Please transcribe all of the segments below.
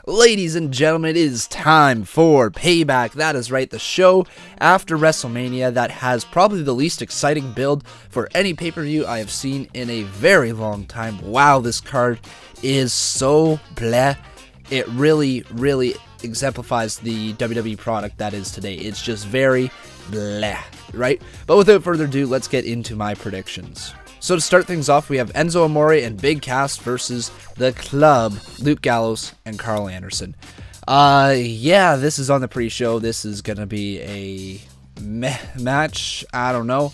Ladies and gentlemen, it is time for Payback. That is right, the show after WrestleMania that has probably the least exciting build for any pay-per-view I have seen in a very long time. Wow, this card is so bleh. It really exemplifies the WWE product that is today. It's just very bleh, right? But without further ado, let's get into my predictions. So to start things off, we have Enzo Amore and Big Cass versus The Club, Luke Gallows and Karl Anderson. Yeah, this is on the pre-show. This is going to be a meh match. I don't know.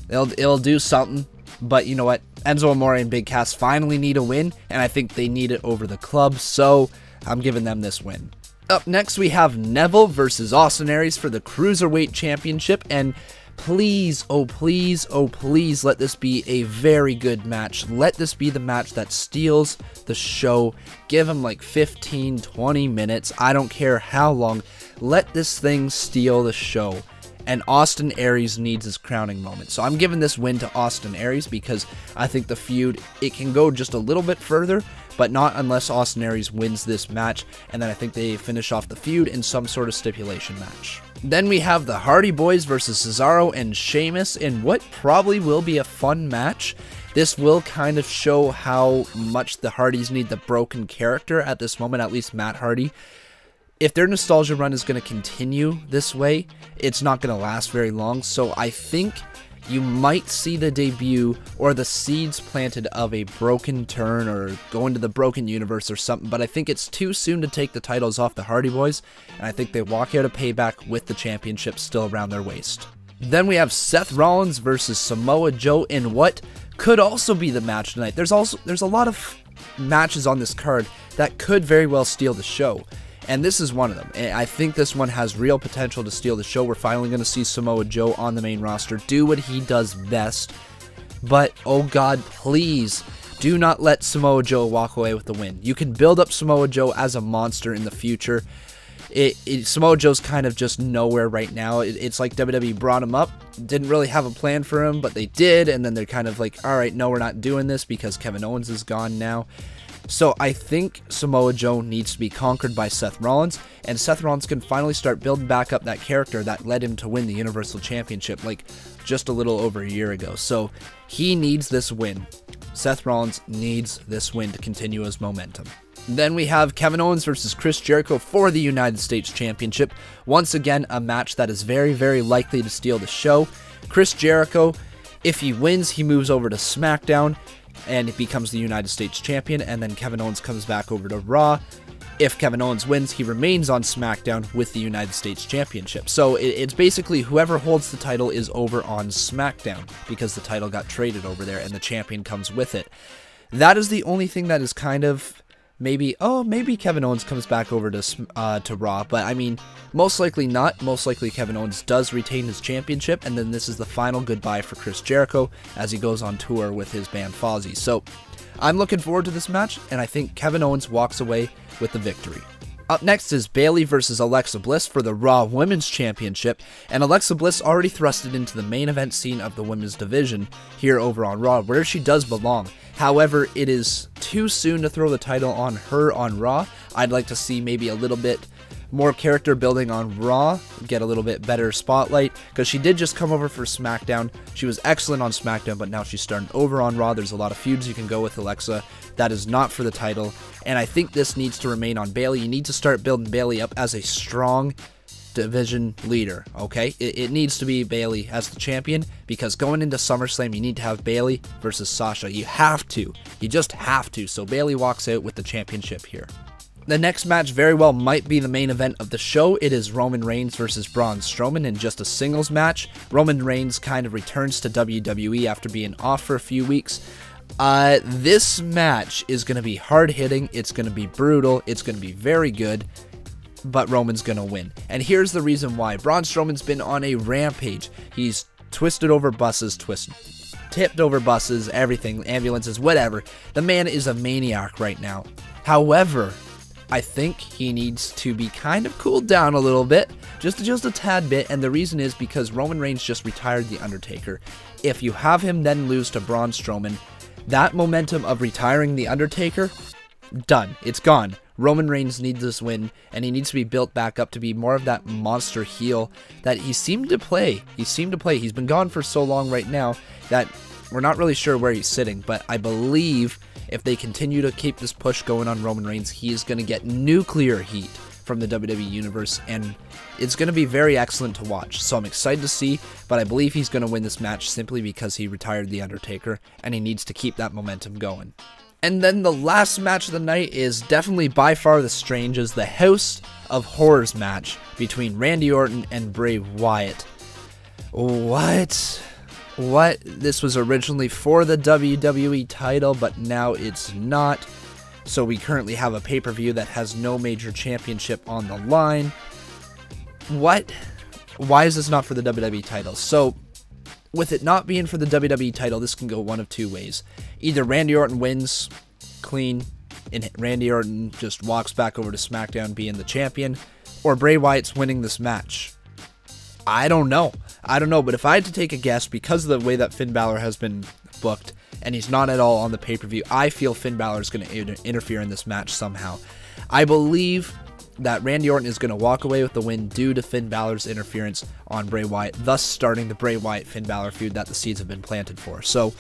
It'll do something. But you know what? Enzo Amore and Big Cass finally need a win, and I think they need it over The Club, so I'm giving them this win. Up next, we have Neville versus Austin Aries for the Cruiserweight Championship, and please, oh please, oh please, let this be a very good match. Let this be the match that steals the show. Give him like 15, 20 minutes. I don't care how long. Let this thing steal the show. And Austin Aries needs his crowning moment. So I'm giving this win to Austin Aries because I think the feud, it can go just a little bit further, but not unless Austin Aries wins this match, and then I think they finish off the feud in some sort of stipulation match. Then we have the Hardy Boyz versus Cesaro and Sheamus in what probably will be a fun match. This will kind of show how much the Hardys need the broken character at this moment, at least Matt Hardy. If their nostalgia run is going to continue this way, it's not going to last very long, so I think you might see the debut or the seeds planted of a broken turn or go into the broken universe or something, but I think it's too soon to take the titles off the Hardy Boyz, and I think they walk out of Payback with the championship still around their waist. Then we have Seth Rollins versus Samoa Joe in what could also be the match tonight. There's a lot of matches on this card that could very well steal the show. And this is one of them. I think this one has real potential to steal the show. We're finally going to see Samoa Joe on the main roster do what he does best. But, oh God, please do not let Samoa Joe walk away with the win. You can build up Samoa Joe as a monster in the future. Samoa Joe's kind of just nowhere right now. It's like WWE brought him up, didn't really have a plan for him, but they did. And then they're kind of like, all right, no, we're not doing this because Kevin Owens is gone now. So I think Samoa Joe needs to be conquered by Seth Rollins, and Seth Rollins can finally start building back up that character that led him to win the Universal Championship like just a little over a year ago. So he needs this win. Seth Rollins needs this win to continue his momentum. Then we have Kevin Owens versus Chris Jericho for the United States Championship. Once again, a match that is very likely to steal the show. Chris Jericho, if he wins, he moves over to SmackDown and it becomes the United States Champion, and then Kevin Owens comes back over to Raw. If Kevin Owens wins, he remains on SmackDown with the United States Championship. So it's basically whoever holds the title is over on SmackDown because the title got traded over there and the champion comes with it. That is the only thing that is kind of maybe Kevin Owens comes back over to Raw, but I mean, most likely not. Most likely Kevin Owens does retain his championship, and then this is the final goodbye for Chris Jericho as he goes on tour with his band Fozzy. So I'm looking forward to this match, and I think Kevin Owens walks away with the victory. Up next is Bayley versus Alexa Bliss for the Raw Women's Championship, and Alexa Bliss already thrusted into the main event scene of the women's division here over on Raw, where she does belong. However, it is too soon to throw the title on her on Raw. I'd like to see maybe a little bit more character building on Raw, get a little bit better spotlight, because she did just come over for SmackDown. She was excellent on SmackDown, but now she's starting over on Raw. There's a lot of feuds you can go with Alexa. That is not for the title, and I think this needs to remain on Bayley. You need to start building Bayley up as a strong division leader, okay? It needs to be Bayley as the champion, because going into SummerSlam, you need to have Bayley versus Sasha. You have to. You just have to. So Bayley walks out with the championship here. The next match very well might be the main event of the show. It is Roman Reigns versus Braun Strowman in just a singles match. Roman Reigns kind of returns to WWE after being off for a few weeks. This match is going to be hard-hitting. It's going to be brutal. It's going to be very good. But Roman's going to win. And here's the reason why. Braun Strowman's been on a rampage. He's twisted over buses, tipped over buses, everything, ambulances, whatever. The man is a maniac right now. However, I think he needs to be kind of cooled down a little bit, just a tad bit, and the reason is because Roman Reigns just retired The Undertaker. If you have him then lose to Braun Strowman, that momentum of retiring The Undertaker, done. It's gone. Roman Reigns needs this win, and he needs to be built back up to be more of that monster heel that he seemed to play. He's been gone for so long right now that we're not really sure where he's sitting, but I believe if they continue to keep this push going on Roman Reigns, he is going to get nuclear heat from the WWE Universe, and it's going to be very excellent to watch. So I'm excited to see, but I believe he's going to win this match simply because he retired The Undertaker, and he needs to keep that momentum going. And then the last match of the night is definitely by far the strangest, the House of Horrors match between Randy Orton and Bray Wyatt. What? This was originally for the WWE title, but now it's not. So we currently have a pay-per-view that has no major championship on the line. What? Why is this not for the WWE title? So, with it not being for the WWE title, this can go one of two ways. Either Randy Orton wins clean, and Randy Orton just walks back over to SmackDown being the champion, or Bray Wyatt's winning this match. I don't know, but if I had to take a guess, because of the way that Finn Balor has been booked, and he's not at all on the pay-per-view, I feel Finn Balor is going to interfere in this match somehow. I believe that Randy Orton is going to walk away with the win due to Finn Balor's interference on Bray Wyatt, thus starting the Bray Wyatt-Finn Balor feud that the seeds have been planted for. So,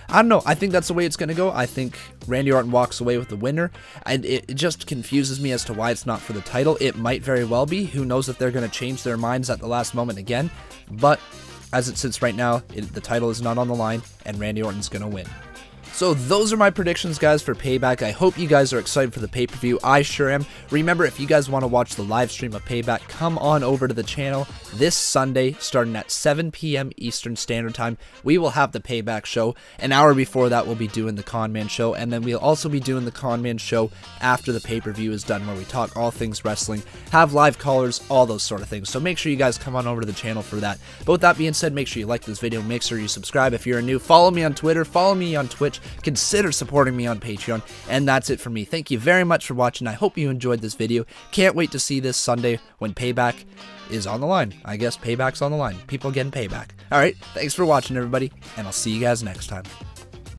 I don't know. I think that's the way it's going to go. I think Randy Orton walks away with the winner, and it just confuses me as to why it's not for the title. It might very well be. Who knows if they're going to change their minds at the last moment again, but as it sits right now, the title is not on the line, and Randy Orton's going to win. So those are my predictions, guys, for Payback. I hope you guys are excited for the pay-per-view. I sure am. Remember, if you guys want to watch the live stream of Payback, come on over to the channel this Sunday, starting at 7 p.m. Eastern Standard Time. We will have the Payback show. An hour before that, we'll be doing the Con Man show, and then we'll also be doing the Con Man show after the pay-per-view is done, where we talk all things wrestling, have live callers, all those sort of things. So make sure you guys come on over to the channel for that. But with that being said, make sure you like this video, make sure you subscribe if you're new, follow me on Twitter, follow me on Twitch, consider supporting me on Patreon, and that's it for me. Thank you very much for watching. I hope you enjoyed this video. Can't wait to see this Sunday when Payback is on the line. I guess Payback's on the line. People getting payback. Alright, thanks for watching, everybody, and I'll see you guys next time.